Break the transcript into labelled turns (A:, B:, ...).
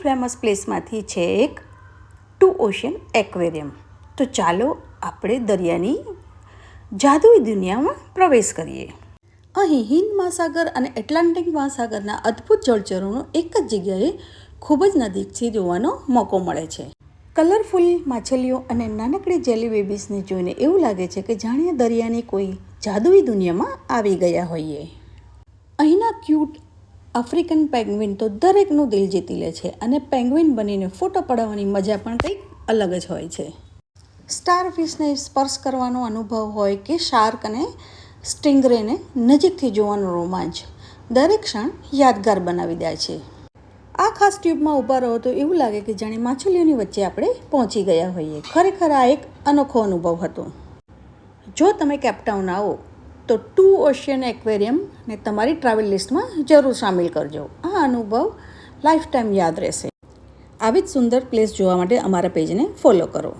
A: Famous પ્લેસમાંથી છે એક two ocean aquarium. તો ચાલો આપણે દરિયાની જાદુઈ દુનિયામાં પ્રવેશ કરીએ. અહીં હિંદ મહાસાગર અને એટલાન્ટિક મહાસાગરના અદ્ભુત જળચરોનો એક જ જગ્યાએ ખૂબ જ નજીકથી જોવાનો મોકો મળે છે. કલરફુલ માછલીઓ અને નાનકડી જેલી બેબીસને જોઈને એવું લાગે છે કે જાણે દરિયાની કોઈ જાદુઈ દુનિયામાં આવી ગયા હોઈએ. અહીંના ક્યુટ આફ્રિકન પેંગ્વિન તો દરેકનું દિલ જીતી લે છે અને પેંગ્વિન બનીને ફોટો પડાવવાની મજા પણ કંઈક અલગ જ હોય છે. સ્ટારફિશને સ્પર્શ કરવાનો અનુભવ હોય કે શાર્ક અને સ્ટિંગરેને નજીકથી જોવાનો રોમાંચ દરેક ક્ષણ યાદગાર બનાવી દે છે. આ ખાસ ટ્યુબમાં ઊભા રહો તો એવું લાગે કે જાણે માછલીઓની વચ્ચે આપણે પહોંચી ગયા હોઈએ. ખરેખર આ એક અનોખો અનુભવ હતો. જો તમે કેપટાઉન આવો તો ટુ ઓશિયન એક્વેરિયમને તમારી ટ્રાવેલ લિસ્ટમાં જરૂર સામેલ કરજો. આ અનુભવ લાઈફ ટાઈમ યાદ રહેશે. આવી જ સુંદર પ્લેસ જોવા માટે અમારા પેજને ફોલો કરો.